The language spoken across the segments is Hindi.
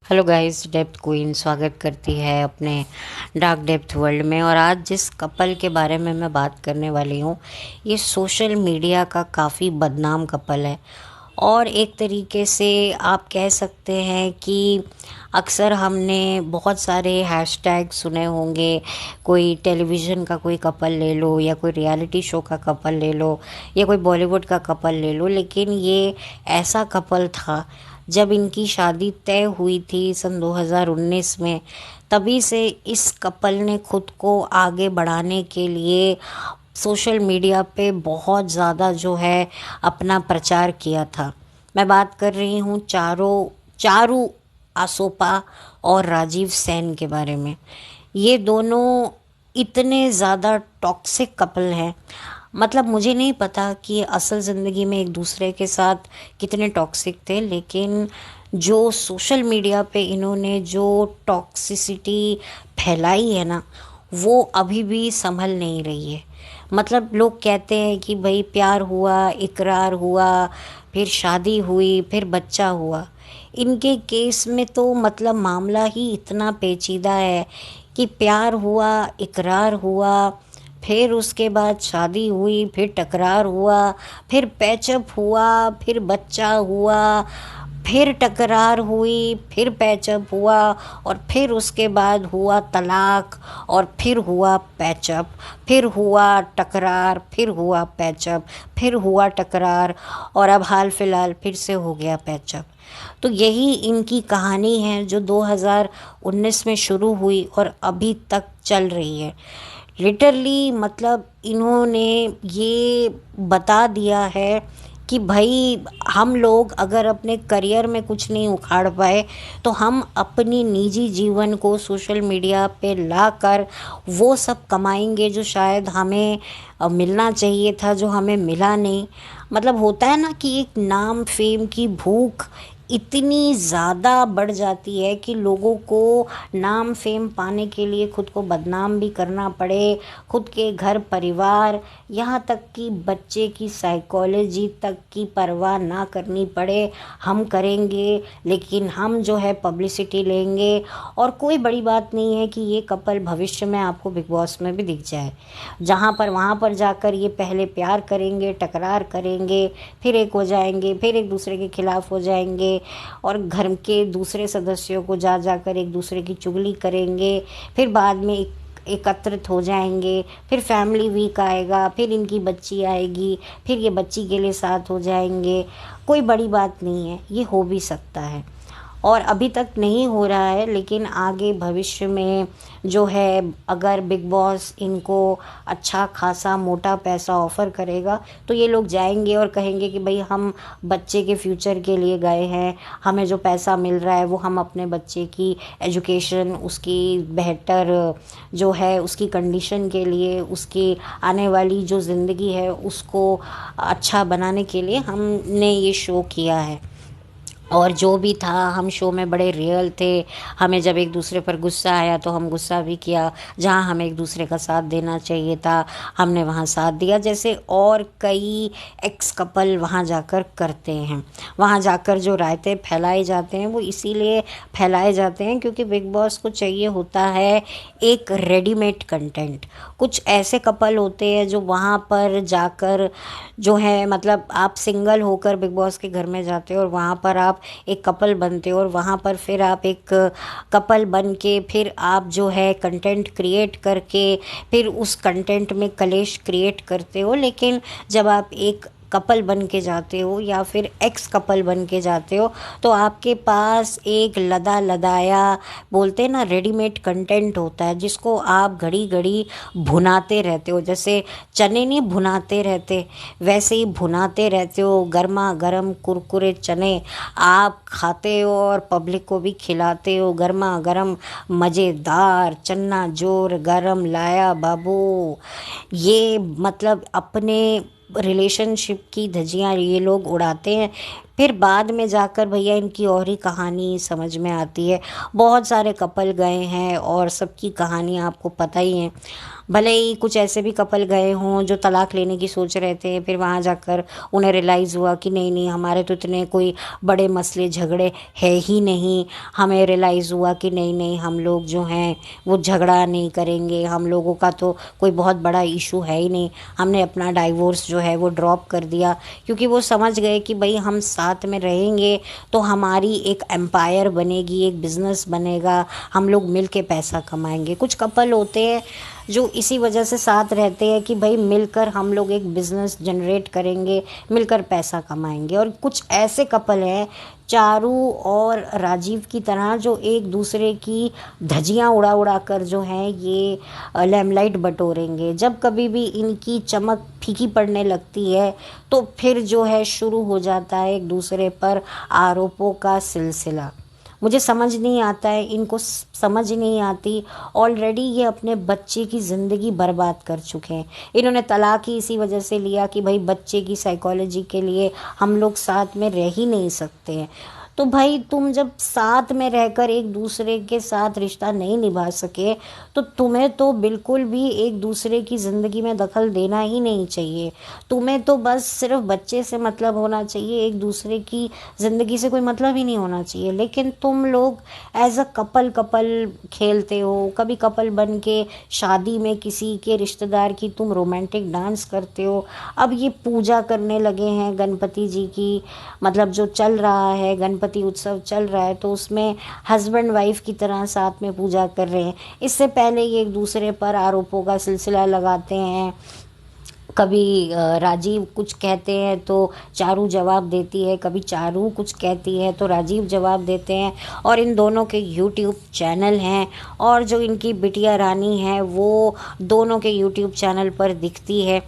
हेलो गाइस, डेप्थ क्वीन स्वागत करती है अपने डार्क डेप्थ वर्ल्ड में। और आज जिस कपल के बारे में मैं बात करने वाली हूँ, ये सोशल मीडिया का काफ़ी बदनाम कपल है। और एक तरीके से आप कह सकते हैं कि अक्सर हमने बहुत सारे हैशटैग सुने होंगे। कोई टेलीविज़न का कोई कपल ले लो, या कोई रियलिटी शो का कपल ले लो, या कोई बॉलीवुड का कपल ले लो, लेकिन ये ऐसा कपल था जब इनकी शादी तय हुई थी सन 2019 में। तभी से इस कपल ने खुद को आगे बढ़ाने के लिए सोशल मीडिया पे बहुत ज़्यादा जो है अपना प्रचार किया था। मैं बात कर रही हूँ चारू आसोपा और राजीव सेन के बारे में। ये दोनों इतने ज़्यादा टॉक्सिक कपल हैं। मतलब मुझे नहीं पता कि ये असल ज़िंदगी में एक दूसरे के साथ कितने टॉक्सिक थे, लेकिन जो सोशल मीडिया पे इन्होंने जो टॉक्सिसिटी फैलाई है ना, वो अभी भी संभल नहीं रही है। मतलब लोग कहते हैं कि भाई प्यार हुआ, इकरार हुआ, फिर शादी हुई, फिर बच्चा हुआ। इनके केस में तो मतलब मामला ही इतना पेचीदा है कि प्यार हुआ, इकरार हुआ, फिर उसके बाद शादी हुई, फिर टकरार हुआ, फिर पैचअप हुआ, फिर बच्चा हुआ, फिर टकरार हुई, फिर पैचअप हुआ, और फिर उसके बाद हुआ तलाक, और फिर हुआ पैचअप, फिर हुआ टकरार, फिर हुआ पैचअप, फिर हुआ टकरार, और अब हाल फिलहाल फिर से हो गया पैचअप। तो यही इनकी कहानी है जो 2019 में शुरू हुई और अभी तक चल रही है। लिटरली मतलब इन्होंने ये बता दिया है कि भाई हम लोग अगर अपने करियर में कुछ नहीं उखाड़ पाए, तो हम अपनी निजी जीवन को सोशल मीडिया पे लाकर वो सब कमाएंगे जो शायद हमें मिलना चाहिए था, जो हमें मिला नहीं। मतलब होता है ना कि एक नाम फेम की भूख इतनी ज़्यादा बढ़ जाती है कि लोगों को नाम फेम पाने के लिए खुद को बदनाम भी करना पड़े, खुद के घर परिवार, यहाँ तक कि बच्चे की साइकोलॉजी तक की परवाह ना करनी पड़े। हम करेंगे, लेकिन हम जो है पब्लिसिटी लेंगे। और कोई बड़ी बात नहीं है कि ये कपल भविष्य में आपको बिग बॉस में भी दिख जाए, जहाँ पर वहाँ पर जाकर ये पहले प्यार करेंगे, टकरार करेंगे, फिर एक हो जाएंगे, फिर एक दूसरे के खिलाफ हो जाएंगे, और घर के दूसरे सदस्यों को जा जाकर एक दूसरे की चुगली करेंगे, फिर बाद में एकत्रित हो जाएंगे, फिर फैमिली वीक आएगा, फिर इनकी बच्ची आएगी, फिर ये बच्ची के लिए साथ हो जाएंगे। कोई बड़ी बात नहीं है, ये हो भी सकता है। और अभी तक नहीं हो रहा है, लेकिन आगे भविष्य में जो है अगर बिग बॉस इनको अच्छा खासा मोटा पैसा ऑफ़र करेगा, तो ये लोग जाएंगे और कहेंगे कि भाई हम बच्चे के फ्यूचर के लिए गए हैं, हमें जो पैसा मिल रहा है वो हम अपने बच्चे की एजुकेशन, उसकी बेहतर जो है उसकी कंडीशन के लिए, उसकी आने वाली जो ज़िंदगी है उसको अच्छा बनाने के लिए हमने ये शो किया है। और जो भी था, हम शो में बड़े रियल थे। हमें जब एक दूसरे पर गुस्सा आया तो हम गुस्सा भी किया, जहाँ हमें एक दूसरे का साथ देना चाहिए था हमने वहाँ साथ दिया, जैसे और कई एक्स कपल वहाँ जाकर करते हैं। वहाँ जाकर जो रायते फैलाए जाते हैं वो इसीलिए फैलाए जाते हैं क्योंकि बिग बॉस को चाहिए होता है एक रेडीमेड कंटेंट। कुछ ऐसे कपल होते हैं जो वहाँ पर जाकर जो है, मतलब आप सिंगल होकर बिग बॉस के घर में जाते हो और वहाँ पर आप एक कपल बनते हो, और वहाँ पर फिर आप एक कपल बन के फिर आप जो है कंटेंट क्रिएट करके फिर उस कंटेंट में कलेश क्रिएट करते हो। लेकिन जब आप एक कपल बन के जाते हो या फिर एक्स कपल बन के जाते हो, तो आपके पास एक लदा लदाया, बोलते हैं ना, रेडीमेड कंटेंट होता है जिसको आप घड़ी घड़ी भुनाते रहते हो। जैसे चने नहीं भुनाते रहते, वैसे ही भुनाते रहते हो। गर्मा गर्म कुरकुरे चने आप खाते हो और पब्लिक को भी खिलाते हो। गर्मा गर्म मज़ेदार चन्ना जोर गरम लाया बाबू। ये मतलब अपने रिलेशनशिप की धज्जियाँ ये लोग उड़ाते हैं। फिर बाद में जाकर भैया इनकी और ही कहानी समझ में आती है। बहुत सारे कपल गए हैं और सबकी कहानी आपको पता ही है। भले ही कुछ ऐसे भी कपल गए हों जो तलाक लेने की सोच रहे थे, फिर वहाँ जाकर उन्हें रियलाइज़ हुआ कि नहीं नहीं, हमारे तो इतने कोई बड़े मसले झगड़े है ही नहीं। हमें रियलाइज़ हुआ कि नहीं नहीं, हम लोग जो हैं वो झगड़ा नहीं करेंगे, हम लोगों का तो कोई बहुत बड़ा इशू है ही नहीं। हमने अपना डाइवोर्स जो है वो ड्रॉप कर दिया, क्योंकि वो समझ गए कि भाई हम साथ में रहेंगे तो हमारी एक एम्पायर बनेगी, एक बिज़नेस बनेगा, हम लोग मिल के पैसा कमाएंगे। कुछ कपल होते हैं जो इसी वजह से साथ रहते हैं कि भाई मिलकर हम लोग एक बिज़नेस जनरेट करेंगे, मिलकर पैसा कमाएंगे। और कुछ ऐसे कपल हैं चारू और राजीव की तरह जो एक दूसरे की धज्जियां उड़ा उड़ा कर जो है ये लैमलाइट बटोरेंगे। जब कभी भी इनकी चमक फीकी पड़ने लगती है तो फिर जो है शुरू हो जाता है एक दूसरे पर आरोपों का सिलसिला। मुझे समझ नहीं आता है, इनको समझ नहीं आती। ऑलरेडी ये अपने बच्चे की ज़िंदगी बर्बाद कर चुके हैं। इन्होंने तलाक ही इसी वजह से लिया कि भाई बच्चे की साइकोलॉजी के लिए हम लोग साथ में रह ही नहीं सकते हैं। तो भाई तुम जब साथ में रहकर एक दूसरे के साथ रिश्ता नहीं निभा सके तो तुम्हें तो बिल्कुल भी एक दूसरे की ज़िंदगी में दखल देना ही नहीं चाहिए। तुम्हें तो बस सिर्फ बच्चे से मतलब होना चाहिए, एक दूसरे की ज़िंदगी से कोई मतलब ही नहीं होना चाहिए। लेकिन तुम लोग एज अ कपल कपल खेलते हो, कभी कपल बन के शादी में किसी के रिश्तेदार की तुम रोमांटिक डांस करते हो। अब ये पूजा करने लगे हैं गणपति जी की, मतलब जो चल रहा है गणपति उत्सव चल रहा है तो उसमें हस्बैंड वाइफ की तरह साथ में पूजा कर रहे हैं। इससे पहले ये एक दूसरे पर आरोपों का सिलसिला लगाते हैं। कभी राजीव कुछ कहते हैं तो चारू जवाब देती है, कभी चारू कुछ कहती है तो राजीव जवाब देते हैं। और इन दोनों के यूट्यूब चैनल हैं, और जो इनकी बिटिया रानी है वो दोनों के यूट्यूब चैनल पर दिखती है।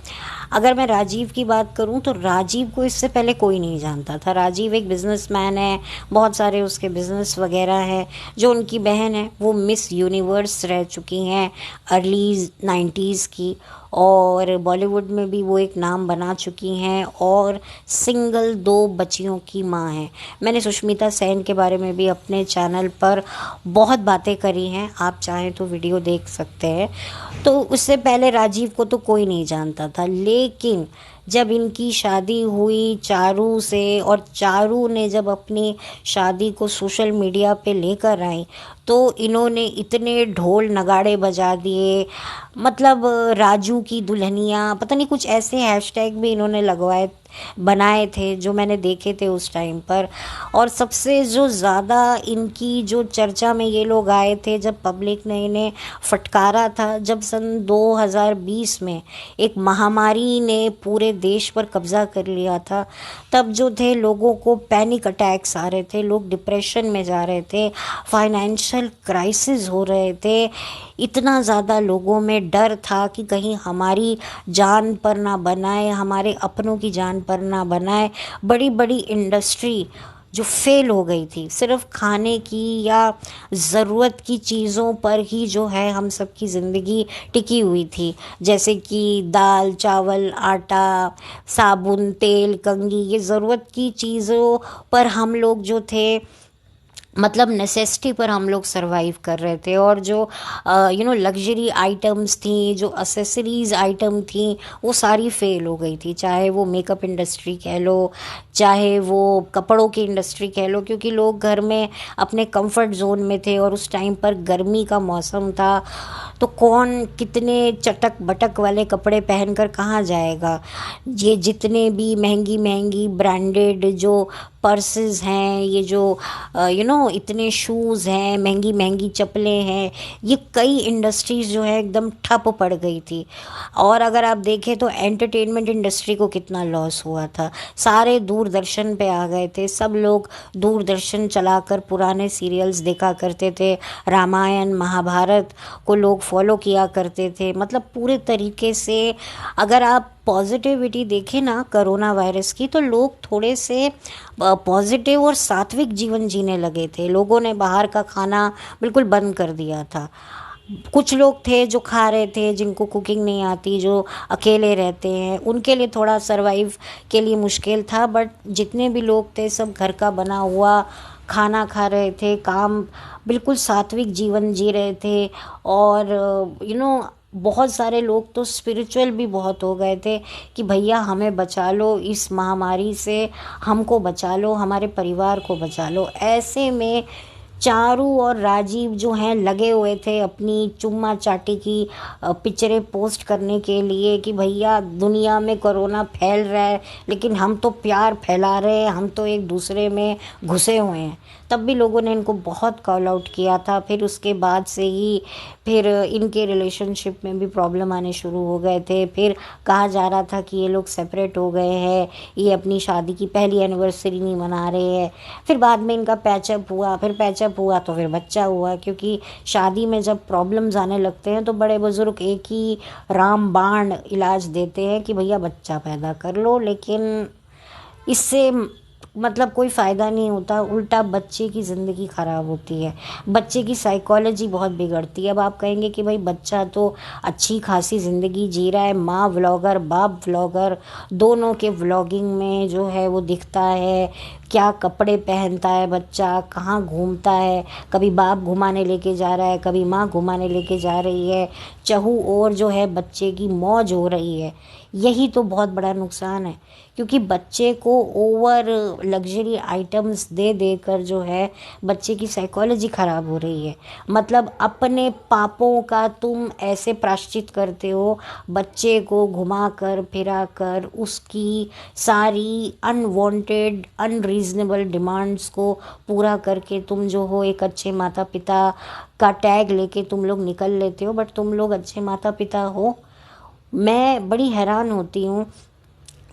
अगर मैं राजीव की बात करूं तो राजीव को इससे पहले कोई नहीं जानता था। राजीव एक बिजनेसमैन है, बहुत सारे उसके बिजनेस वगैरह हैं। जो उनकी बहन है वो मिस यूनिवर्स रह चुकी हैं अर्ली 90s की, और बॉलीवुड में भी वो एक नाम बना चुकी हैं, और सिंगल 2 बच्चियों की माँ हैं। मैंने सुष्मिता सेन के बारे में भी अपने चैनल पर बहुत बातें करी हैं, आप चाहें तो वीडियो देख सकते हैं। तो उससे पहले राजीव को तो कोई नहीं जानता था। लेकिन जब इनकी शादी हुई चारू से, और चारू ने जब अपनी शादी को सोशल मीडिया पे लेकर आई तो इन्होंने इतने ढोल नगाड़े बजा दिए। मतलब राजू की दुल्हनिया, पता नहीं कुछ ऐसे हैशटैग भी इन्होंने लगवाए बनाए थे जो मैंने देखे थे उस टाइम पर। और सबसे जो ज़्यादा इनकी जो चर्चा में ये लोग आए थे जब पब्लिक ने इन्हें फटकारा था, जब सन 2020 में एक महामारी ने पूरे देश पर कब्ज़ा कर लिया था। तब जो थे लोगों को पैनिक अटैक्स आ रहे थे, लोग डिप्रेशन में जा रहे थे, फाइनेंशियल क्राइसिस हो रहे थे। इतना ज़्यादा लोगों में डर था कि कहीं हमारी जान पर ना बनाए, हमारे अपनों की जान पर ना बनाए। बड़ी बड़ी इंडस्ट्री जो फेल हो गई थी, सिर्फ खाने की या ज़रूरत की चीज़ों पर ही जो है हम सब की ज़िंदगी टिकी हुई थी, जैसे कि दाल चावल आटा साबुन तेल कंघी, ये ज़रूरत की चीज़ों पर हम लोग जो थे, मतलब नेसेसिटी पर हम लोग सरवाइव कर रहे थे। और जो लग्जरी आइटम्स थी, जो एसेसरीज आइटम थी, वो सारी फेल हो गई थी। चाहे वो मेकअप इंडस्ट्री कह लो, चाहे वो कपड़ों की इंडस्ट्री कह लो, क्योंकि लोग घर में अपने कंफर्ट जोन में थे और उस टाइम पर गर्मी का मौसम था। तो कौन कितने चटक बटक वाले कपड़े पहनकर कहाँ जाएगा। ये जितने भी महंगी महंगी ब्रांडेड जो पर्सेस हैं, ये जो इतने शूज़ हैं, महंगी महंगी चप्पलें हैं, ये कई इंडस्ट्रीज़ जो है एकदम ठप पड़ गई थी। और अगर आप देखें तो एंटरटेनमेंट इंडस्ट्री को कितना लॉस हुआ था। सारे दूरदर्शन पे आ गए थे, सब लोग दूरदर्शन चलाकर पुराने सीरियल्स देखा करते थे, रामायण महाभारत को लोग फॉलो किया करते थे। मतलब पूरे तरीके से अगर आप पॉजिटिविटी देखें ना कोरोना वायरस की, तो लोग थोड़े से पॉजिटिव और सात्विक जीवन जीने लगे थे। लोगों ने बाहर का खाना बिल्कुल बंद कर दिया था। कुछ लोग थे जो खा रहे थे, जिनको कुकिंग नहीं आती, जो अकेले रहते हैं, उनके लिए थोड़ा सरवाइव के लिए मुश्किल था। बट जितने भी लोग थे सब घर का बना हुआ खाना खा रहे थे, काम बिल्कुल सात्विक जीवन जी रहे थे। और बहुत सारे लोग तो स्पिरिचुअल भी बहुत हो गए थे कि भैया हमें बचा लो इस महामारी से, हमको बचा लो, हमारे परिवार को बचा लो। ऐसे में चारू और राजीव जो हैं लगे हुए थे अपनी चुम्मा चाटी की पिक्चरें पोस्ट करने के लिए कि भैया दुनिया में कोरोना फैल रहा है लेकिन हम तो प्यार फैला रहे हैं, हम तो एक दूसरे में घुसे हुए हैं। तब भी लोगों ने इनको बहुत कॉल आउट किया था। फिर उसके बाद से ही फिर इनके रिलेशनशिप में भी प्रॉब्लम आने शुरू हो गए थे। फिर कहा जा रहा था कि ये लोग सेपरेट हो गए हैं, ये अपनी शादी की पहली एनिवर्सरी नहीं मना रहे हैं। फिर बाद में इनका पैचअप हुआ, फिर पैचअप हुआ तो फिर बच्चा हुआ, क्योंकि शादी में जब प्रॉब्लम्स आने लगते हैं तो बड़े बुजुर्ग एक ही रामबाण इलाज देते हैं कि भैया बच्चा पैदा कर लो। लेकिन इससे मतलब कोई फ़ायदा नहीं होता, उल्टा बच्चे की ज़िंदगी ख़राब होती है, बच्चे की साइकोलॉजी बहुत बिगड़ती है। अब आप कहेंगे कि भाई बच्चा तो अच्छी खासी ज़िंदगी जी रहा है, माँ व्लॉगर बाप व्लॉगर दोनों के व्लॉगिंग में जो है वो दिखता है, क्या कपड़े पहनता है बच्चा, कहाँ घूमता है, कभी बाप घुमाने लेके जा रहा है, कभी माँ घुमाने लेके जा रही है, चहु और जो है बच्चे की मौज हो रही है। यही तो बहुत बड़ा नुकसान है, क्योंकि बच्चे को ओवर लग्जरी आइटम्स दे देकर जो है बच्चे की साइकोलॉजी ख़राब हो रही है। मतलब अपने पापों का तुम ऐसे प्रायश्चित करते हो, बच्चे को घुमा कर फिरा कर उसकी सारी अनवांटेड अनरीजनेबल डिमांड्स को पूरा करके तुम जो हो एक अच्छे माता पिता का टैग लेके तुम लोग निकल लेते हो, बट तुम लोग अच्छे माता पिता हो? मैं बड़ी हैरान होती हूँ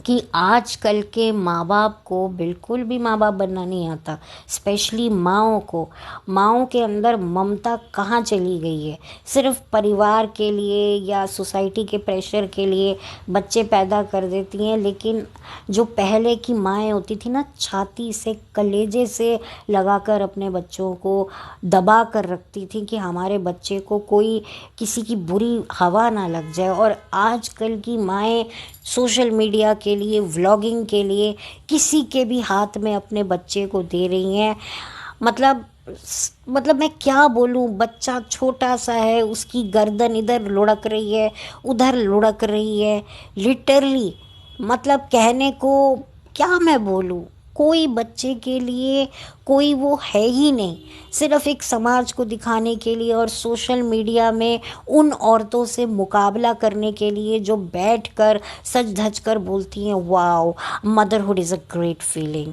कि आजकल के माँ बाप को बिल्कुल भी माँ बाप बनना नहीं आता, स्पेशली माँओं को। माँओं के अंदर ममता कहाँ चली गई है? सिर्फ परिवार के लिए या सोसाइटी के प्रेशर के लिए बच्चे पैदा कर देती हैं, लेकिन जो पहले की माएँ होती थी ना, छाती से कलेजे से लगाकर अपने बच्चों को दबा कर रखती थी कि हमारे बच्चे को कोई किसी की बुरी हवा ना लग जाए। और आजकल की माएँ सोशल मीडिया के लिए, व्लॉगिंग के लिए किसी के भी हाथ में अपने बच्चे को दे रही हैं। मतलब मैं क्या बोलूँ, बच्चा छोटा सा है, उसकी गर्दन इधर लुढ़क रही है, उधर लुढ़क रही है, लिटरली। मतलब कहने को क्या मैं बोलूँ, कोई बच्चे के लिए कोई वो है ही नहीं, सिर्फ एक समाज को दिखाने के लिए और सोशल मीडिया में उन औरतों से मुकाबला करने के लिए जो बैठकर सज धज कर बोलती हैं wow motherhood is a great feeling.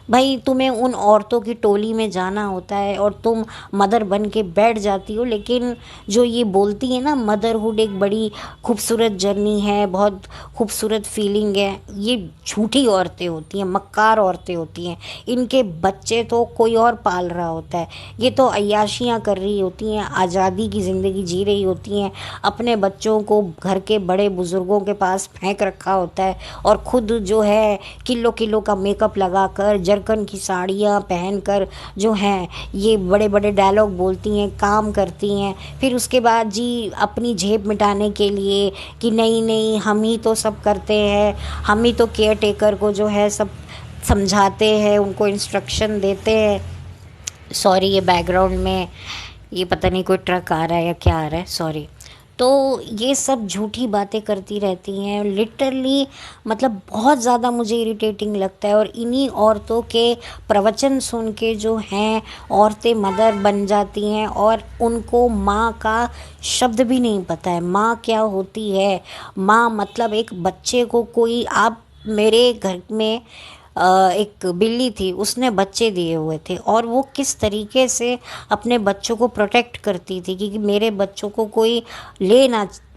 भाई तुम्हें उन औरतों की टोली में जाना होता है और तुम मदर बन के बैठ जाती हो, लेकिन जो ये बोलती है ना मदरहुड एक बड़ी खूबसूरत जर्नी है, बहुत खूबसूरत फीलिंग है, ये झूठी औरतें होती हैं, मक्कार औरतें होती हैं। इनके बच्चे तो कोई और पाल रहा होता है, ये तो अय्याशियाँ कर रही होती हैं, आज़ादी की ज़िंदगी जी रही होती हैं, अपने बच्चों को घर के बड़े बुज़ुर्गों के पास फेंक रखा होता है और ख़ुद जो है किलो किलो का मेकअप लगा कर जरकन की साड़ियाँ पहनकर जो हैं ये बड़े बड़े डायलॉग बोलती हैं, काम करती हैं। फिर उसके बाद जी अपनी झेप मिटाने के लिए कि नहीं नहीं हम ही तो सब करते हैं, हम ही तो केयर टेकर को जो है सब समझाते हैं, उनको इंस्ट्रक्शन देते हैं। सॉरी, ये बैकग्राउंड में ये पता नहीं कोई ट्रक आ रहा है या क्या आ रहा है, सॉरी। तो ये सब झूठी बातें करती रहती हैं लिटरली, मतलब बहुत ज़्यादा मुझे इरिटेटिंग लगता है। और इन्हीं औरतों के प्रवचन सुन के जो हैं औरतें मदर बन जाती हैं और उनको माँ का शब्द भी नहीं पता है, माँ क्या होती है। माँ मतलब एक बच्चे को कोई, आप मेरे घर में एक बिल्ली थी, उसने बच्चे दिए हुए थे और वो किस तरीके से अपने बच्चों को प्रोटेक्ट करती थी कि मेरे बच्चों को कोई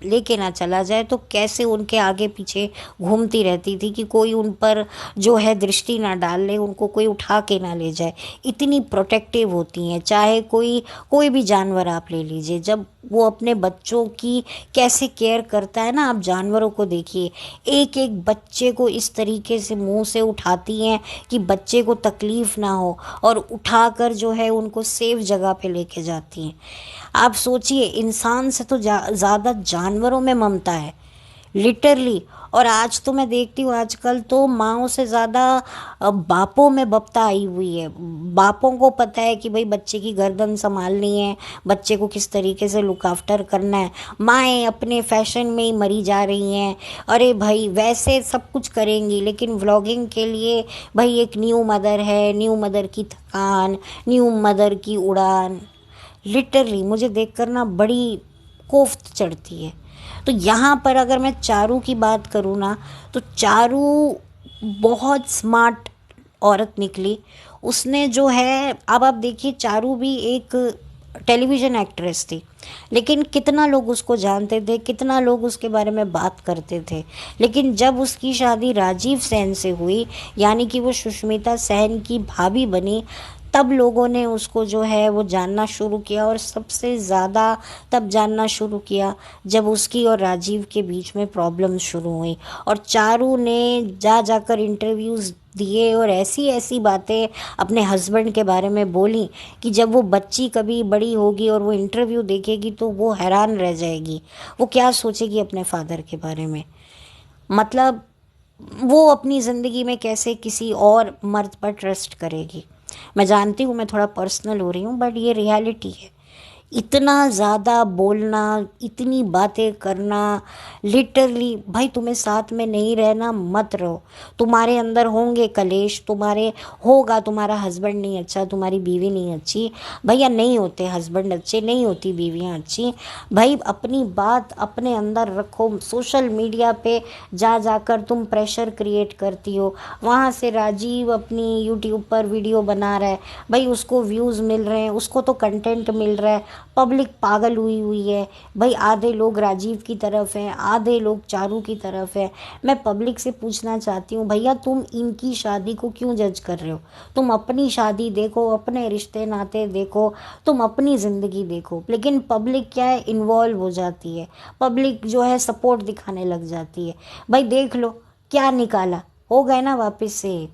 लेके ना चला जाए तो कैसे उनके आगे पीछे घूमती रहती थी कि कोई उन पर जो है दृष्टि ना डाल ले, उनको कोई उठा के ना ले जाए। इतनी प्रोटेक्टिव होती हैं। चाहे कोई भी जानवर आप ले लीजिए, जब वो अपने बच्चों की कैसे केयर करता है ना, आप जानवरों को देखिए, एक एक बच्चे को इस तरीके से मुंह से उठाती हैं कि बच्चे को तकलीफ़ ना हो, और उठाकर जो है उनको सेफ जगह पे लेके जाती हैं। आप सोचिए, इंसान से तो ज़्यादा जानवरों में ममता है, लिटरली। और आज तो मैं देखती हूँ, आजकल तो माँओं से ज़्यादा बापों में बपता आई हुई है। बापों को पता है कि भाई बच्चे की गर्दन संभालनी है, बच्चे को किस तरीके से लुक आफ्टर करना है। माएँ अपने फैशन में ही मरी जा रही हैं। अरे भाई, वैसे सब कुछ करेंगी लेकिन व्लॉगिंग के लिए भाई एक न्यू मदर है, न्यू मदर की थकान, न्यू मदर की उड़ान। लिटरली मुझे देखकर ना बड़ी कोफ्त चढ़ती है। तो यहाँ पर अगर मैं चारू की बात करूँ ना, तो चारू बहुत स्मार्ट औरत निकली। उसने जो है, अब आप देखिए, चारू भी एक टेलीविज़न एक्ट्रेस थी, लेकिन कितना लोग उसको जानते थे, कितना लोग उसके बारे में बात करते थे। लेकिन जब उसकी शादी राजीव सेन से हुई, यानी कि वो सुष्मिता सेन की भाभी बनी, तब लोगों ने उसको जो है वो जानना शुरू किया। और सबसे ज़्यादा तब जानना शुरू किया जब उसकी और राजीव के बीच में प्रॉब्लम शुरू हुई, और चारू ने जाकर इंटरव्यूज़ दिए और ऐसी ऐसी बातें अपने हस्बैंड के बारे में बोली कि जब वो बच्ची कभी बड़ी होगी और वो इंटरव्यू देखेगी तो वो हैरान रह जाएगी। वो क्या सोचेगी अपने फादर के बारे में। मतलब वो अपनी ज़िंदगी में कैसे किसी और मर्द पर ट्रस्ट करेगी। मैं जानती हूँ मैं थोड़ा पर्सनल हो रही हूँ, बट ये रियलिटी है। इतना ज़्यादा बोलना, इतनी बातें करना, लिटरली भाई तुम्हें साथ में नहीं रहना मत रहो। तुम्हारे अंदर होंगे कलेश, तुम्हारा हस्बैंड नहीं अच्छा, तुम्हारी बीवी नहीं अच्छी। भैया नहीं होते हस्बैंड अच्छे, नहीं होती बीवियाँ अच्छी। भाई अपनी बात अपने अंदर रखो। सोशल मीडिया पे जाकर तुम प्रेशर क्रिएट करती हो। वहाँ से राजीव अपनी यूट्यूब पर वीडियो बना रहा है, भाई उसको व्यूज़ मिल रहे हैं, उसको तो कंटेंट मिल रहा है। पब्लिक पागल हुई है भाई। आधे लोग राजीव की तरफ हैं, आधे लोग चारू की तरफ है। मैं पब्लिक से पूछना चाहती हूँ, भैया तुम इनकी शादी को क्यों जज कर रहे हो? तुम अपनी शादी देखो, अपने रिश्ते नाते देखो, तुम अपनी ज़िंदगी देखो। लेकिन पब्लिक क्या है, इन्वॉल्व हो जाती है, पब्लिक जो है सपोर्ट दिखाने लग जाती है। भाई देख लो क्या निकाला, हो गए ना वापस से एक।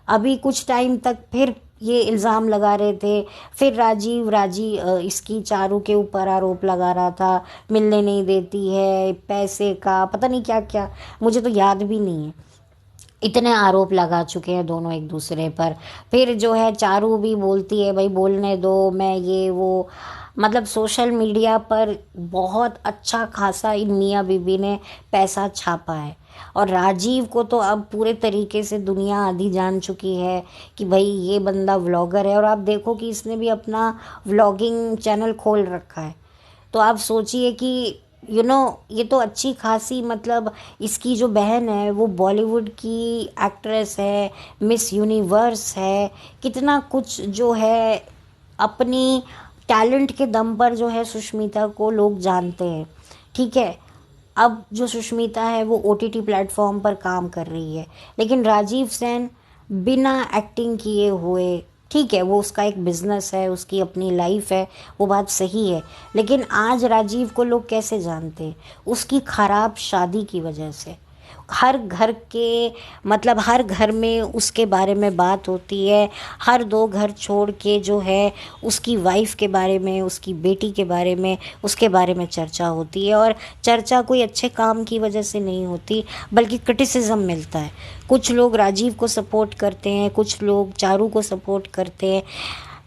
अभी कुछ टाइम तक फिर ये इल्ज़ाम लगा रहे थे, फिर इसकी चारू के ऊपर आरोप लगा रहा था, मिलने नहीं देती है, पैसे का पता नहीं क्या क्या, मुझे तो याद भी नहीं है। इतने आरोप लगा चुके हैं दोनों एक दूसरे पर। फिर जो है चारू भी बोलती है भाई बोलने दो, मैं ये वो। मतलब सोशल मीडिया पर बहुत अच्छा खासा इन मियाँ बीबी ने पैसा छापा है। और राजीव को तो अब पूरे तरीके से दुनिया आधी जान चुकी है कि भाई ये बंदा व्लॉगर है। और आप देखो कि इसने भी अपना व्लॉगिंग चैनल खोल रखा है। तो आप सोचिए कि ये तो अच्छी खासी, मतलब इसकी जो बहन है वो बॉलीवुड की एक्ट्रेस है, मिस यूनिवर्स है, कितना कुछ जो है अपनी टैलेंट के दम पर जो है सुष्मिता को लोग जानते हैं। ठीक है, अब जो सुष्मिता है वो OTT प्लेटफॉर्म पर काम कर रही है, लेकिन राजीव सेन बिना एक्टिंग किए हुए, ठीक है वो उसका एक बिजनेस है, उसकी अपनी लाइफ है, वो बात सही है। लेकिन आज राजीव को लोग कैसे जानते हैं? उसकी खराब शादी की वजह से। हर घर में उसके बारे में बात होती है। हर 2 घर छोड़ के जो है उसकी वाइफ के बारे में, उसकी बेटी के बारे में, उसके बारे में चर्चा होती है। और चर्चा कोई अच्छे काम की वजह से नहीं होती, बल्कि क्रिटिसिज्म मिलता है। कुछ लोग राजीव को सपोर्ट करते हैं, कुछ लोग चारू को सपोर्ट करते हैं।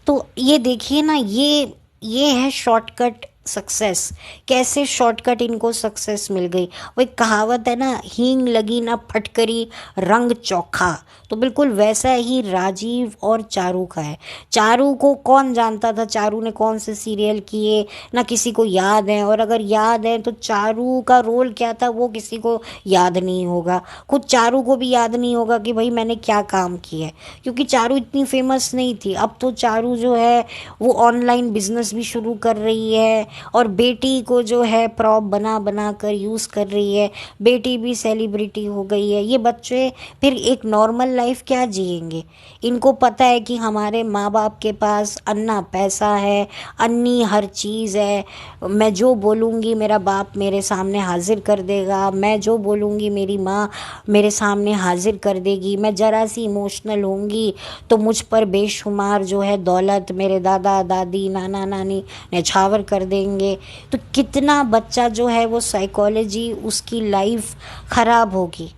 तो ये देखिए ना, ये है शॉर्टकट सक्सेस। कैसे शॉर्टकट इनको सक्सेस मिल गई। वो एक कहावत है ना, हींग लगी ना फटकरी रंग चोखा। तो बिल्कुल वैसा ही राजीव और चारू का है। चारू को कौन जानता था, चारू ने कौन से सीरियल किए, ना किसी को याद है। और अगर याद है तो चारू का रोल क्या था वो किसी को याद नहीं होगा। खुद चारू को भी याद नहीं होगा कि भाई मैंने क्या काम किया है, क्योंकि चारू इतनी फेमस नहीं थी। अब तो चारू जो है वो ऑनलाइन बिजनेस भी शुरू कर रही है, और बेटी को जो है प्रॉप बना बना कर यूज़ कर रही है, बेटी भी सेलिब्रिटी हो गई है। ये बच्चे फिर एक नॉर्मल लाइफ क्या जिएंगे? इनको पता है कि हमारे माँ बाप के पास अन्ना पैसा है, अन्नी हर चीज़ है, मैं जो बोलूँगी मेरा बाप मेरे सामने हाजिर कर देगा, मैं जो बोलूँगी मेरी माँ मेरे सामने हाजिर कर देगी, मैं ज़रा सी इमोशनल होंगी तो मुझ पर बेशुमार जो है दौलत मेरे दादा दादी नाना नानी न्यौछावर कर देंगे। तो कितना बच्चा जो है वो साइकोलॉजी उसकी लाइफ ख़राब होगी।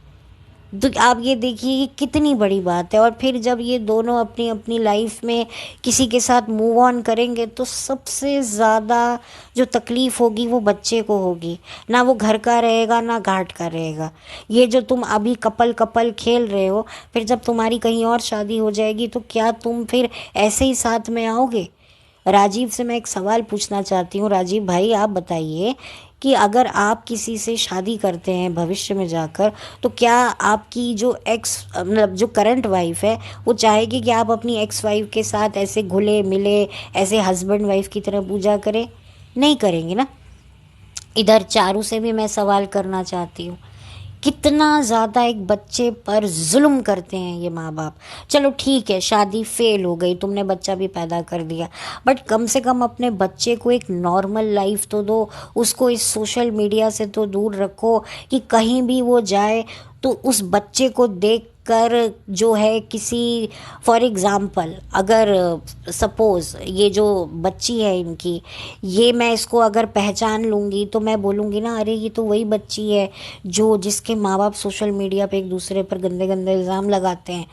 तो आप ये देखिए कि कितनी बड़ी बात है। और फिर जब ये दोनों अपनी अपनी लाइफ में किसी के साथ मूव ऑन करेंगे तो सबसे ज़्यादा जो तकलीफ़ होगी वो बच्चे को होगी। ना वो घर का रहेगा ना घाट का रहेगा। ये जो तुम अभी कपल कपल खेल रहे हो, फिर जब तुम्हारी कहीं और शादी हो जाएगी तो क्या तुम फिर ऐसे ही साथ में आओगे? राजीव से मैं एक सवाल पूछना चाहती हूँ। राजीव भाई, आप बताइए कि अगर आप किसी से शादी करते हैं भविष्य में जाकर, तो क्या आपकी जो एक्स मतलब जो करंट वाइफ है वो चाहेगी कि आप अपनी एक्स वाइफ के साथ ऐसे घुले मिले, ऐसे हस्बैंड वाइफ की तरह पूजा करें? नहीं करेंगे ना। इधर चारू से भी मैं सवाल करना चाहती हूँ, कितना ज़्यादा एक बच्चे पर जुल्म करते हैं ये माँ बाप। चलो ठीक है, शादी फेल हो गई, तुमने बच्चा भी पैदा कर दिया, बट कम से कम अपने बच्चे को एक नॉर्मल लाइफ तो दो, उसको इस सोशल मीडिया से तो दूर रखो कि कहीं भी वो जाए तो उस बच्चे को देख कर जो है किसी, फॉर एग्ज़ाम्पल अगर सपोज़ ये जो बच्ची है इनकी, ये मैं इसको अगर पहचान लूँगी तो मैं बोलूँगी ना, अरे ये तो वही बच्ची है जो जिसके माँ बाप सोशल मीडिया पे एक दूसरे पर गंदे गंदे इल्ज़ाम लगाते हैं।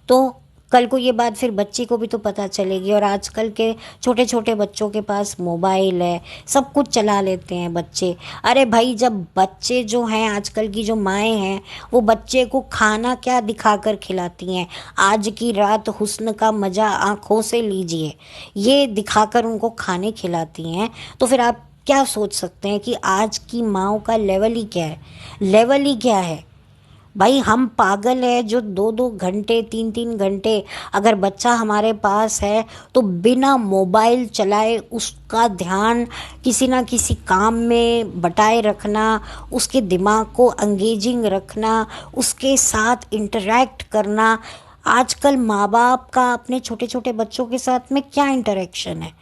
तो कल को ये बात फिर बच्ची को भी तो पता चलेगी। और आजकल के छोटे छोटे बच्चों के पास मोबाइल है, सब कुछ चला लेते हैं बच्चे। अरे भाई, जब बच्चे जो हैं आजकल की जो माएँ हैं वो बच्चे को खाना क्या दिखाकर खिलाती हैं, आज की रात हुस्न का मज़ा आँखों से लीजिए, ये दिखाकर उनको खाने खिलाती हैं। तो फिर आप क्या सोच सकते हैं कि आज की माँओं का लेवल ही क्या है, लेवल ही क्या है। भाई हम पागल है जो 2-2 घंटे 3-3 घंटे अगर बच्चा हमारे पास है तो बिना मोबाइल चलाए उसका ध्यान किसी ना किसी काम में बटाए रखना, उसके दिमाग को एंगेजिंग रखना, उसके साथ इंटरेक्ट करना। आजकल माँ बाप का अपने छोटे छोटे बच्चों के साथ में क्या इंटरेक्शन है?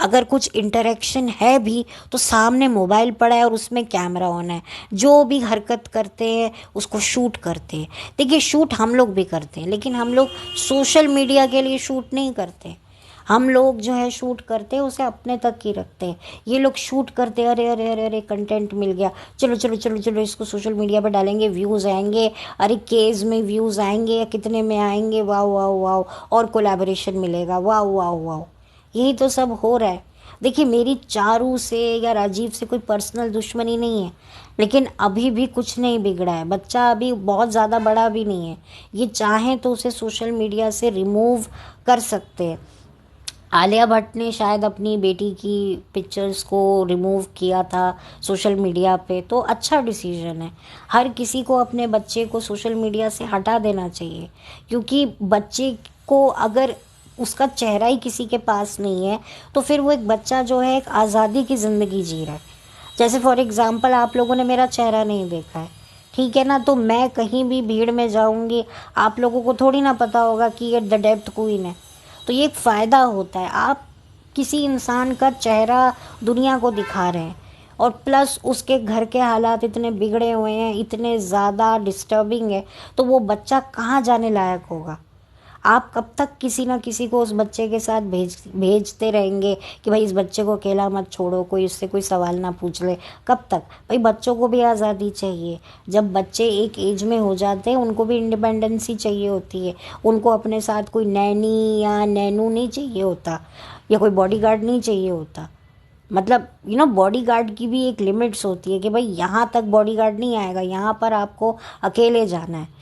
अगर कुछ इंटरेक्शन है भी तो सामने मोबाइल पड़ा है और उसमें कैमरा ऑन है, जो भी हरकत करते हैं उसको शूट करते हैं। देखिए, शूट हम लोग भी करते हैं, लेकिन हम लोग सोशल मीडिया के लिए शूट नहीं करते। हम लोग जो है शूट करते हैं उसे अपने तक ही रखते हैं। ये लोग शूट करते हैं, अरे अरे अरे अरे कंटेंट मिल गया, चलो चलो चलो चलो इसको सोशल मीडिया पर डालेंगे, व्यूज़ आएंगे, अरे केज में व्यूज़ आएंगे या कितने में आएंगे, वाह वाह वाह, और कोलैबोरेशन मिलेगा, वाह वाह वाह। यही तो सब हो रहा है। देखिए, मेरी चारू से या राजीव से कोई पर्सनल दुश्मनी नहीं है, लेकिन अभी भी कुछ नहीं बिगड़ा है। बच्चा अभी बहुत ज़्यादा बड़ा भी नहीं है, ये चाहें तो उसे सोशल मीडिया से रिमूव कर सकते हैं। आलिया भट्ट ने शायद अपनी बेटी की पिक्चर्स को रिमूव किया था सोशल मीडिया पे, तो अच्छा डिसीजन है। हर किसी को अपने बच्चे को सोशल मीडिया से हटा देना चाहिए, क्योंकि बच्चे को अगर उसका चेहरा ही किसी के पास नहीं है तो फिर वो एक बच्चा जो है एक आज़ादी की ज़िंदगी जी रहा है। जैसे फॉर एग्ज़ाम्पल आप लोगों ने मेरा चेहरा नहीं देखा है, ठीक है ना, तो मैं कहीं भी भीड़ में जाऊंगी, आप लोगों को थोड़ी ना पता होगा कि ये द डेप्थ क्वीन है। तो ये एक फ़ायदा होता है, आप किसी इंसान का चेहरा दुनिया को दिखा रहे हैं, और प्लस उसके घर के हालात इतने बिगड़े हुए हैं, इतने ज़्यादा डिस्टर्बिंग है, तो वो बच्चा कहाँ जाने लायक होगा? आप कब तक किसी ना किसी को उस बच्चे के साथ भेजते रहेंगे कि भाई इस बच्चे को अकेला मत छोड़ो, कोई उससे कोई सवाल ना पूछ ले? कब तक? भाई बच्चों को भी आज़ादी चाहिए। जब बच्चे एक एज में हो जाते हैं उनको भी इंडिपेंडेंसी चाहिए होती है, उनको अपने साथ कोई नैनी या नैनू नहीं चाहिए होता, या कोई बॉडीगार्ड नहीं चाहिए होता। मतलब बॉडीगार्ड की भी एक लिमिट्स होती है कि भाई यहाँ तक बॉडीगार्ड नहीं आएगा, यहाँ पर आपको अकेले जाना है।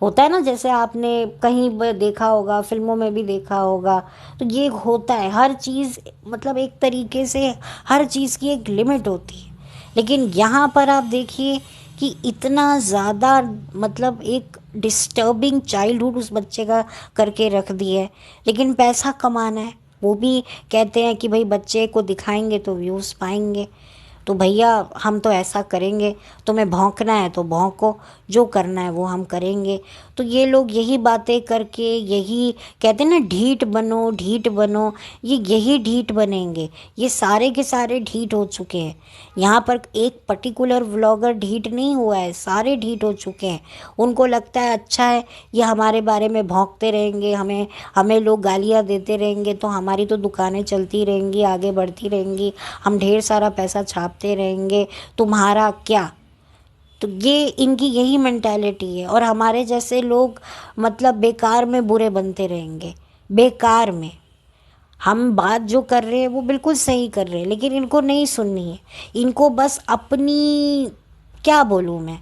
होता है ना, जैसे आपने कहीं देखा होगा, फिल्मों में भी देखा होगा। तो ये होता है हर चीज़, मतलब एक तरीके से हर चीज़ की एक लिमिट होती है। लेकिन यहाँ पर आप देखिए कि इतना ज़्यादा मतलब एक डिस्टर्बिंग चाइल्डहुड उस बच्चे का करके रख दिया है। लेकिन पैसा कमाना है, वो भी कहते हैं कि भाई बच्चे को दिखाएंगे तो व्यूज़ पाएंगे। तो भैया हम तो ऐसा करेंगे, तुम्हें भौंकना है तो भौंको, जो करना है वो हम करेंगे। तो ये लोग यही बातें करके, यही कहते हैं ना ढीठ बनो ढीठ बनो, ये यही ढीठ बनेंगे। ये सारे के सारे ढीठ हो चुके हैं। यहाँ पर एक पर्टिकुलर व्लॉगर ढीठ नहीं हुआ है, सारे ढीठ हो चुके हैं। उनको लगता है अच्छा है ये हमारे बारे में भौंकते रहेंगे, हमें हमें लोग गालियाँ देते रहेंगे तो हमारी तो दुकानें चलती रहेंगी, आगे बढ़ती रहेंगी, हम ढेर सारा पैसा छापते रहेंगे, तुम्हारा क्या। तो ये इनकी यही मेंटालिटी है। और हमारे जैसे लोग मतलब बेकार में बुरे बनते रहेंगे, बेकार में। हम बात जो कर रहे हैं वो बिल्कुल सही कर रहे हैं, लेकिन इनको नहीं सुननी है। इनको बस अपनी, क्या बोलूँ मैं,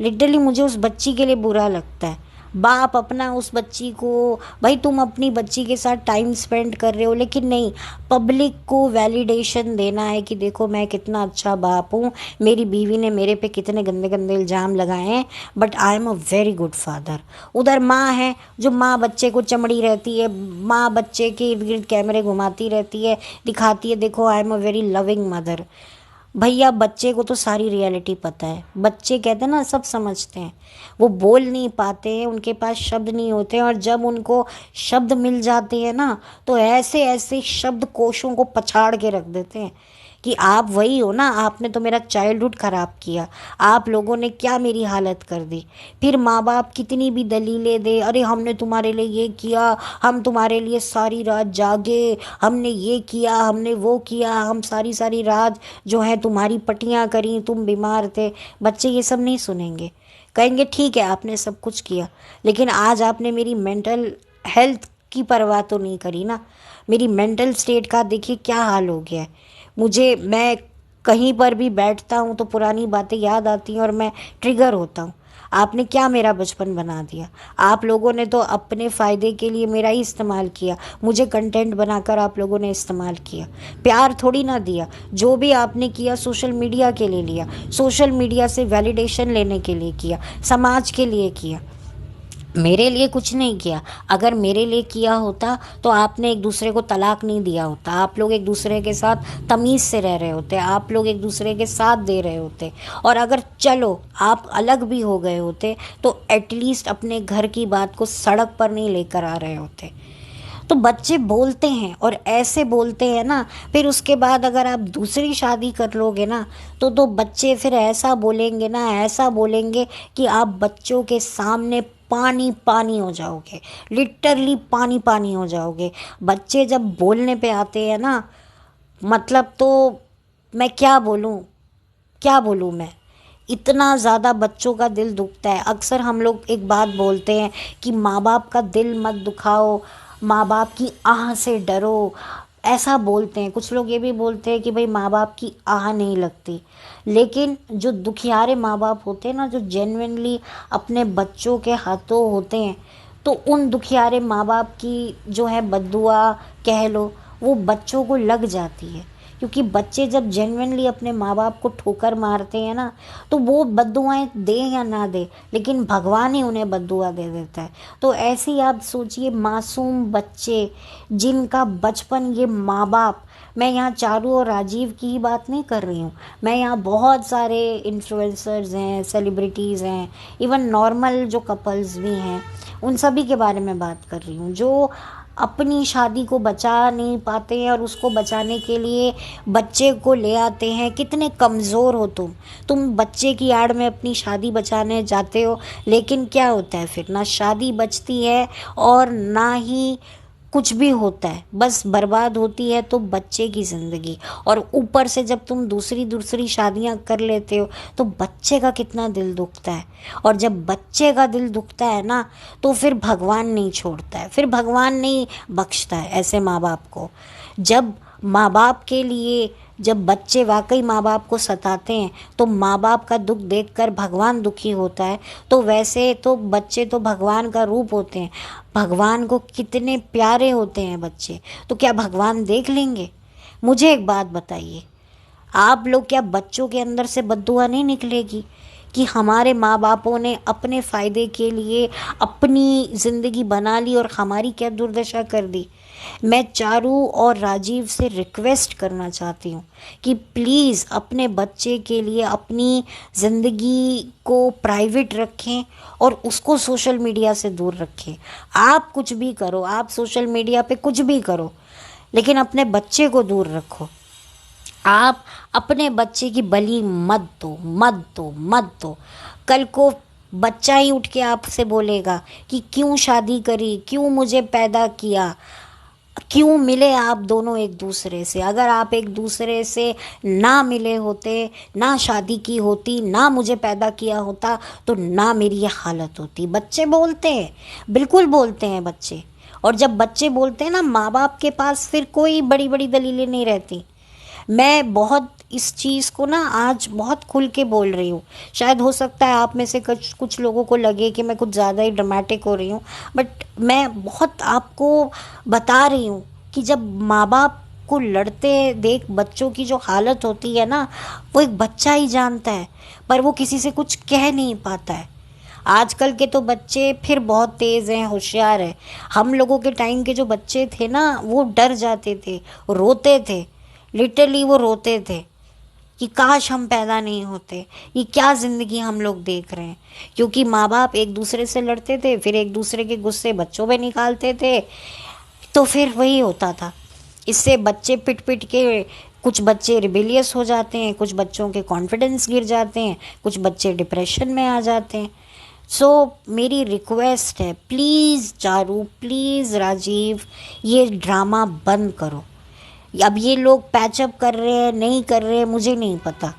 लिटरली मुझे उस बच्ची के लिए बुरा लगता है। बाप अपना उस बच्ची को, भाई तुम अपनी बच्ची के साथ टाइम स्पेंड कर रहे हो, लेकिन नहीं, पब्लिक को वैलिडेशन देना है कि देखो मैं कितना अच्छा बाप हूँ, मेरी बीवी ने मेरे पे कितने गंदे गंदे इल्ज़ाम लगाए हैं, but I am a very good father. उधर माँ है जो माँ बच्चे को चमड़ी रहती है, माँ बच्चे के इर्द गिर्द कैमरे घुमाती रहती है, दिखाती है देखो I am a very loving mother. भैया बच्चे को तो सारी रियलिटी पता है। बच्चे कहते हैं ना सब समझते हैं, वो बोल नहीं पाते हैं, उनके पास शब्द नहीं होते हैं, और जब उनको शब्द मिल जाते हैं ना तो ऐसे ऐसे शब्द कोशों को पछाड़ के रख देते हैं कि आप वही हो ना, आपने तो मेरा चाइल्डहुड ख़राब किया, आप लोगों ने क्या मेरी हालत कर दी। फिर माँ बाप कितनी भी दलीलें दे, अरे हमने तुम्हारे लिए ये किया, हम तुम्हारे लिए सारी रात जागे, हमने ये किया, हमने वो किया, हम सारी सारी रात जो है तुम्हारी पट्टियाँ करी, तुम बीमार थे। बच्चे ये सब नहीं सुनेंगे, कहेंगे ठीक है आपने सब कुछ किया, लेकिन आज आपने मेरी मेंटल हेल्थ की परवाह तो नहीं करी ना। मेरी मेंटल स्टेट का देखिए क्या हाल हो गया है। मैं कहीं पर भी बैठता हूँ तो पुरानी बातें याद आती हैं और मैं ट्रिगर होता हूँ। आपने क्या मेरा बचपन बना दिया। आप लोगों ने तो अपने फ़ायदे के लिए मेरा ही इस्तेमाल किया, मुझे कंटेंट बनाकर आप लोगों ने इस्तेमाल किया, प्यार थोड़ी ना दिया। जो भी आपने किया सोशल मीडिया के लिए लिया, सोशल मीडिया से वैलिडेशन लेने के लिए किया, समाज के लिए किया, मेरे लिए कुछ नहीं किया। अगर मेरे लिए किया होता तो आपने एक दूसरे को तलाक नहीं दिया होता, आप लोग एक दूसरे के साथ तमीज़ से रह रहे होते, आप लोग एक दूसरे के साथ दे रहे होते। और अगर चलो आप अलग भी हो गए होते तो एटलीस्ट अपने घर की बात को सड़क पर नहीं लेकर आ रहे होते। तो बच्चे बोलते हैं और ऐसे बोलते हैं ना, फिर उसके बाद अगर आप दूसरी शादी कर लोगे ना तो बच्चे फिर ऐसा बोलेंगे ना, ऐसा बोलेंगे कि आप बच्चों के सामने पानी पानी हो जाओगे, लिटरली पानी पानी हो जाओगे। बच्चे जब बोलने पे आते हैं ना, मतलब तो मैं क्या बोलूँ मैं, इतना ज़्यादा बच्चों का दिल दुखता है। अक्सर हम लोग एक बात बोलते हैं कि माँ बाप का दिल मत दुखाओ, माँ बाप की आह से डरो, ऐसा बोलते हैं। कुछ लोग ये भी बोलते हैं कि भाई माँ बाप की आह नहीं लगती। लेकिन जो दुखियारे माँ बाप होते हैं ना, जो जेन्युइनली अपने बच्चों के हाथों होते हैं, तो उन दुखियारे माँ बाप की जो है बद्दुआ कह लो, वो बच्चों को लग जाती है। क्योंकि बच्चे जब जेन्युइनली अपने माँ बाप को ठोकर मारते हैं ना, तो वो बद्दुआएं दे या ना दे, लेकिन भगवान ही उन्हें बद्दुआ दे देता है। तो ऐसे ही आप सोचिए, मासूम बच्चे जिनका बचपन, ये माँ बाप, मैं यहाँ चारू और राजीव की ही बात नहीं कर रही हूँ, मैं यहाँ बहुत सारे इन्फ्लुएंसर्स हैं, सेलिब्रिटीज़ हैं, इवन नॉर्मल जो कपल्स भी हैं, उन सभी के बारे में बात कर रही हूँ, जो अपनी शादी को बचा नहीं पाते हैं और उसको बचाने के लिए बच्चे को ले आते हैं। कितने कमज़ोर हो तुम बच्चे की आड़ में अपनी शादी बचाने जाते हो, लेकिन क्या होता है फिर, ना शादी बचती है और ना ही कुछ भी होता है, बस बर्बाद होती है तो बच्चे की ज़िंदगी। और ऊपर से जब तुम दूसरी दूसरी शादियां कर लेते हो तो बच्चे का कितना दिल दुखता है। और जब बच्चे का दिल दुखता है ना, तो फिर भगवान नहीं छोड़ता है, फिर भगवान नहीं बख्शता है ऐसे माँ बाप को। जब माँ बाप के लिए, जब बच्चे वाकई माँ बाप को सताते हैं तो माँ बाप का दुख देखकर भगवान दुखी होता है। तो वैसे तो बच्चे तो भगवान का रूप होते हैं, भगवान को कितने प्यारे होते हैं बच्चे, तो क्या भगवान देख लेंगे। मुझे एक बात बताइए, आप लोग, क्या बच्चों के अंदर से बद्दुआ नहीं निकलेगी कि हमारे माँ बापों ने अपने फ़ायदे के लिए अपनी ज़िंदगी बना ली और हमारी क्या दुर्दशा कर दी। मैं चारू और राजीव से रिक्वेस्ट करना चाहती हूँ कि प्लीज़ अपने बच्चे के लिए अपनी ज़िंदगी को प्राइवेट रखें और उसको सोशल मीडिया से दूर रखें। आप कुछ भी करो, आप सोशल मीडिया पे कुछ भी करो, लेकिन अपने बच्चे को दूर रखो। आप अपने बच्चे की बलि मत दो, मत दो, मत दो। कल को बच्चा ही उठ के आपसे बोलेगा कि क्यों शादी करी, क्यों मुझे पैदा किया, क्यों मिले आप दोनों एक दूसरे से। अगर आप एक दूसरे से ना मिले होते, ना शादी की होती, ना मुझे पैदा किया होता, तो ना मेरी ये हालत होती। बच्चे बोलते हैं, बिल्कुल बोलते हैं बच्चे। और जब बच्चे बोलते हैं ना, माँ बाप के पास फिर कोई बड़ी बड़ी दलीलें नहीं रहती। मैं बहुत इस चीज़ को ना आज बहुत खुल के बोल रही हूँ। शायद हो सकता है आप में से कुछ लोगों को लगे कि मैं कुछ ज़्यादा ही ड्रामेटिक हो रही हूँ, बट मैं बहुत आपको बता रही हूँ कि जब माँ बाप को लड़ते देख बच्चों की जो हालत होती है ना, वो एक बच्चा ही जानता है, पर वो किसी से कुछ कह नहीं पाता है। आजकल के तो बच्चे फिर बहुत तेज़ हैं, होशियार हैं। हम लोगों के टाइम के जो बच्चे थे ना, वो डर जाते थे, रोते थे, लिटरली वो रोते थे कि काश हम पैदा नहीं होते, ये क्या ज़िंदगी हम लोग देख रहे हैं। क्योंकि माँ बाप एक दूसरे से लड़ते थे, फिर एक दूसरे के गुस्से बच्चों पे निकालते थे, तो फिर वही होता था। इससे बच्चे पिट पिट के, कुछ बच्चे रिबेलियस हो जाते हैं, कुछ बच्चों के कॉन्फिडेंस गिर जाते हैं, कुछ बच्चे डिप्रेशन में आ जाते हैं। सो मेरी रिक्वेस्ट है, प्लीज़ चारू, प्लीज़ राजीव, ये ड्रामा बंद करो। अब ये लोग पैचअप कर रहे हैं, नहीं कर रहे हैं, मुझे नहीं पता,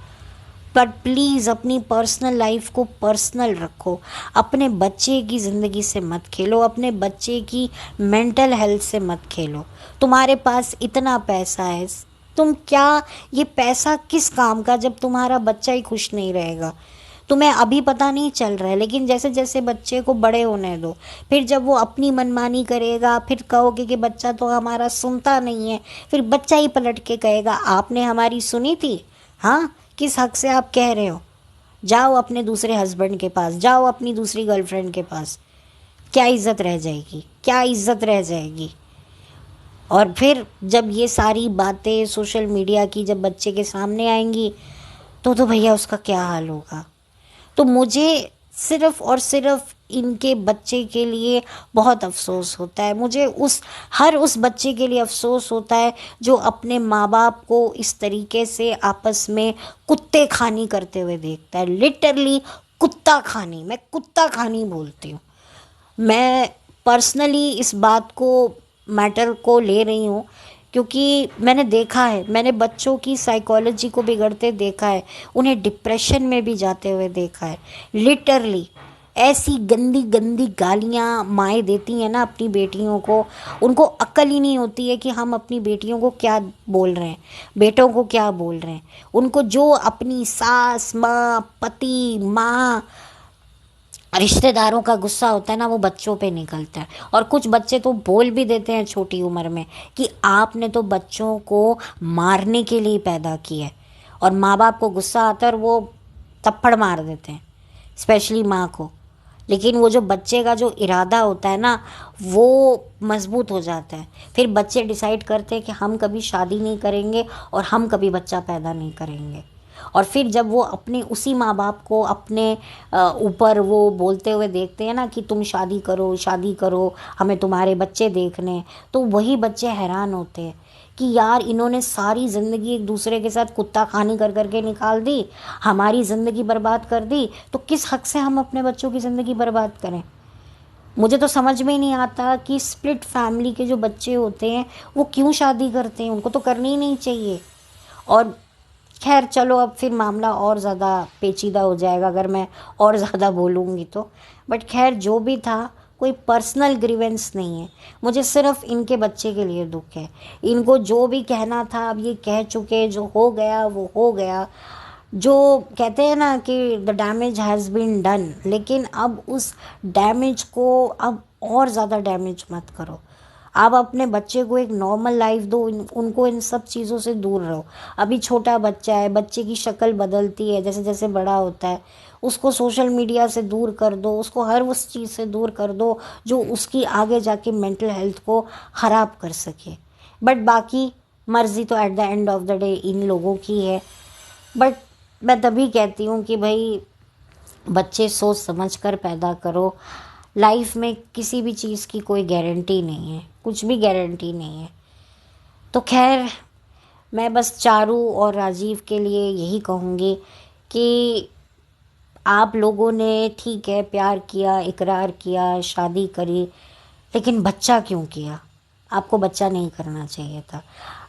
पर प्लीज़ अपनी पर्सनल लाइफ को पर्सनल रखो। अपने बच्चे की ज़िंदगी से मत खेलो, अपने बच्चे की मेंटल हेल्थ से मत खेलो। तुम्हारे पास इतना पैसा है, तुम क्या, ये पैसा किस काम का जब तुम्हारा बच्चा ही खुश नहीं रहेगा। तुम्हें अभी पता नहीं चल रहा है, लेकिन जैसे जैसे बच्चे को बड़े होने दो, फिर जब वो अपनी मनमानी करेगा, फिर कहोगे कि बच्चा तो हमारा सुनता नहीं है, फिर बच्चा ही पलट के कहेगा आपने हमारी सुनी थी। हाँ, किस हक से आप कह रहे हो? जाओ अपने दूसरे हस्बैंड के पास, जाओ अपनी दूसरी गर्लफ्रेंड के पास। क्या इज्जत रह जाएगी, क्या इज्जत रह जाएगी? और फिर जब ये सारी बातें सोशल मीडिया की जब बच्चे के सामने आएंगी, तो भैया उसका क्या हाल होगा। तो मुझे सिर्फ़ और सिर्फ इनके बच्चे के लिए बहुत अफ़सोस होता है। मुझे हर उस बच्चे के लिए अफ़सोस होता है जो अपने माँ बाप को इस तरीके से आपस में कुत्ते खानी करते हुए देखता है। लिटरली कुत्ता खानी, मैं कुत्ता खानी बोलती हूँ। मैं पर्सनली इस बात को, मैटर को ले रही हूँ, क्योंकि मैंने देखा है, मैंने बच्चों की साइकोलॉजी को बिगड़ते देखा है, उन्हें डिप्रेशन में भी जाते हुए देखा है। लिटरली ऐसी गंदी गंदी गालियाँ माएँ देती हैं ना अपनी बेटियों को, उनको अक्ल ही नहीं होती है कि हम अपनी बेटियों को क्या बोल रहे हैं, बेटों को क्या बोल रहे हैं। उनको जो अपनी सास, माँ, पति, माँ, रिश्तेदारों का गुस्सा होता है ना, वो बच्चों पे निकलता है। और कुछ बच्चे तो बोल भी देते हैं छोटी उम्र में कि आपने तो बच्चों को मारने के लिए पैदा किया है, और माँ बाप को गुस्सा आता है और वो थप्पड़ मार देते हैं, स्पेशली माँ को। लेकिन वो जो बच्चे का जो इरादा होता है ना, वो मजबूत हो जाता है। फिर बच्चे डिसाइड करते हैं कि हम कभी शादी नहीं करेंगे और हम कभी बच्चा पैदा नहीं करेंगे। और फिर जब वो अपने उसी माँ बाप को अपने ऊपर वो बोलते हुए देखते हैं ना कि तुम शादी करो, शादी करो, हमें तुम्हारे बच्चे देखने, तो वही बच्चे हैरान होते हैं कि यार इन्होंने सारी ज़िंदगी एक दूसरे के साथ कुत्ता खानी कर करके निकाल दी, हमारी ज़िंदगी बर्बाद कर दी, तो किस हक से हम अपने बच्चों की ज़िंदगी बर्बाद करें। मुझे तो समझ में ही नहीं आता कि स्प्लिट फैमिली के जो बच्चे होते हैं वो क्यों शादी करते हैं, उनको तो करनी ही नहीं चाहिए। और खैर चलो, अब फिर मामला और ज़्यादा पेचीदा हो जाएगा अगर मैं और ज़्यादा बोलूँगी तो। बट खैर जो भी था, कोई पर्सनल ग्रीवेंस नहीं है, मुझे सिर्फ इनके बच्चे के लिए दुख है। इनको जो भी कहना था अब ये कह चुके, जो हो गया वो हो गया। जो कहते हैं ना कि the damage has been done, लेकिन अब उस डैमेज को अब और ज़्यादा डैमेज मत करो। आप अपने बच्चे को एक नॉर्मल लाइफ दो, उनको इन सब चीज़ों से दूर रहो। अभी छोटा बच्चा है, बच्चे की शक्ल बदलती है जैसे जैसे बड़ा होता है, उसको सोशल मीडिया से दूर कर दो, उसको हर उस चीज़ से दूर कर दो जो उसकी आगे जाके मेंटल हेल्थ को ख़राब कर सके। बट बाकी मर्ज़ी तो at the end of the day in लोगों की है। बट मैं तभी कहती हूँ कि भाई बच्चे सोच समझ कर पैदा करो। लाइफ में किसी भी चीज़ की कोई गारंटी नहीं है, कुछ भी गारंटी नहीं है। तो खैर, मैं बस चारू और राजीव के लिए यही कहूँगी कि आप लोगों ने ठीक है प्यार किया, इकरार किया, शादी करी, लेकिन बच्चा क्यों किया? आपको बच्चा नहीं करना चाहिए था।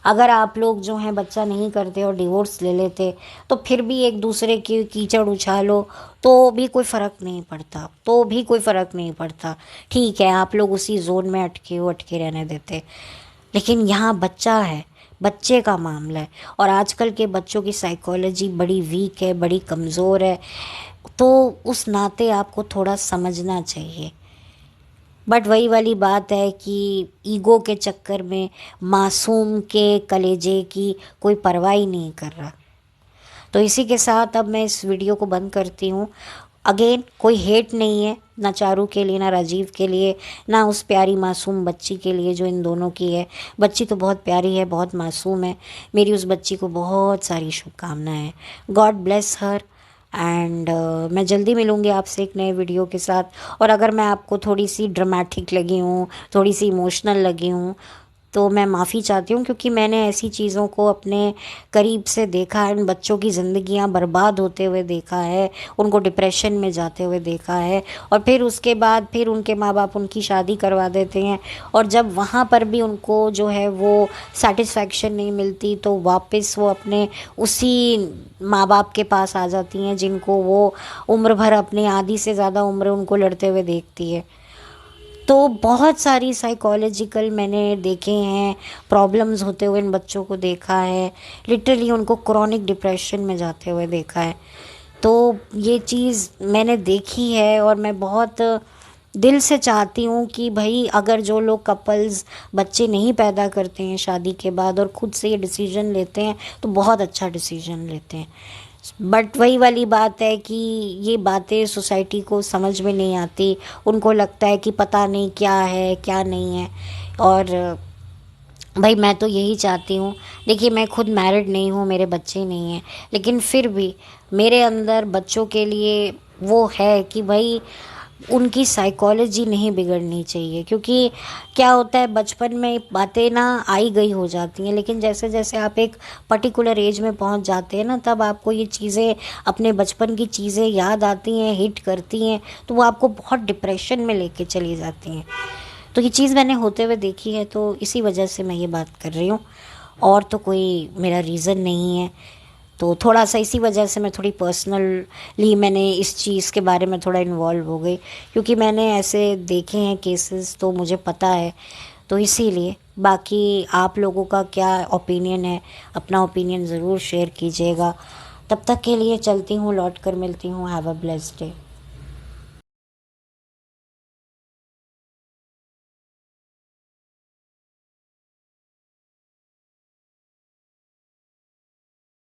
अगर आप लोग जो हैं बच्चा नहीं करते और डिवोर्स ले लेते तो फिर भी एक दूसरे की कीचड़ उछालो तो भी कोई फ़र्क नहीं पड़ता, तो भी कोई फ़र्क नहीं पड़ता। ठीक है, आप लोग उसी जोन में अटके रहने देते, लेकिन यहाँ बच्चा है, बच्चे का मामला है। और आजकल के बच्चों की साइकोलॉजी बड़ी वीक है, बड़ी कमज़ोर है, तो उस नाते आपको थोड़ा समझना चाहिए। बट वही वाली बात है कि ईगो के चक्कर में मासूम के कलेजे की कोई परवाह ही नहीं कर रहा। तो इसी के साथ अब मैं इस वीडियो को बंद करती हूँ। अगेन, कोई हेट नहीं है, ना चारू के लिए, ना राजीव के लिए, ना उस प्यारी मासूम बच्ची के लिए जो इन दोनों की है। बच्ची तो बहुत प्यारी है, बहुत मासूम है। मेरी उस बच्ची को बहुत सारी शुभकामनाएं। God bless her. एंड मैं जल्दी मिलूँगी आपसे एक नए वीडियो के साथ। और अगर मैं आपको थोड़ी सी ड्रामेटिक लगी हूँ, थोड़ी सी इमोशनल लगी हूँ, तो मैं माफ़ी चाहती हूँ, क्योंकि मैंने ऐसी चीज़ों को अपने करीब से देखा है। इन बच्चों की ज़िंदगियाँ बर्बाद होते हुए देखा है, उनको डिप्रेशन में जाते हुए देखा है, और फिर उसके बाद फिर उनके माँ बाप उनकी शादी करवा देते हैं, और जब वहाँ पर भी उनको जो है वो सेटिस्फैक्शन नहीं मिलती तो वापस वो अपने उसी माँ बाप के पास आ जाती हैं जिनको वो उम्र भर, अपनी आधी से ज़्यादा उम्र उनको लड़ते हुए देखती है। तो बहुत सारी साइकोलॉजिकल मैंने देखे हैं प्रॉब्लम्स होते हुए इन बच्चों को देखा है। लिटरली उनको क्रॉनिक डिप्रेशन में जाते हुए देखा है। तो ये चीज़ मैंने देखी है, और मैं बहुत दिल से चाहती हूँ कि भाई अगर जो लोग कपल्स बच्चे नहीं पैदा करते हैं शादी के बाद और ख़ुद से ये डिसीजन लेते हैं तो बहुत अच्छा डिसीजन लेते हैं। बट वही वाली बात है कि ये बातें सोसाइटी को समझ में नहीं आती। उनको लगता है कि पता नहीं क्या है क्या नहीं है। और भाई मैं तो यही चाहती हूँ, देखिए मैं खुद मैरिड नहीं हूँ, मेरे बच्चे नहीं हैं, लेकिन फिर भी मेरे अंदर बच्चों के लिए वो है कि भाई उनकी साइकोलॉजी नहीं बिगड़नी चाहिए। क्योंकि क्या होता है, बचपन में बातें ना आई गई हो जाती हैं, लेकिन जैसे जैसे आप एक पर्टिकुलर एज में पहुंच जाते हैं ना, तब आपको ये चीज़ें, अपने बचपन की चीज़ें याद आती हैं, हिट करती हैं, तो वो आपको बहुत डिप्रेशन में लेके चली जाती हैं। तो ये चीज़ मैंने होते हुए देखी है, तो इसी वजह से मैं ये बात कर रही हूँ, और तो कोई मेरा रीज़न नहीं है। तो थोड़ा सा इसी वजह से मैं थोड़ी पर्सनली मैंने इस चीज़ के बारे में थोड़ा इन्वॉल्व हो गई, क्योंकि मैंने ऐसे देखे हैं केसेस, तो मुझे पता है। तो इसीलिए बाकी आप लोगों का क्या ओपिनियन है, अपना ओपिनियन ज़रूर शेयर कीजिएगा। तब तक के लिए चलती हूँ, लौट कर मिलती हूँ। Have a blessed day.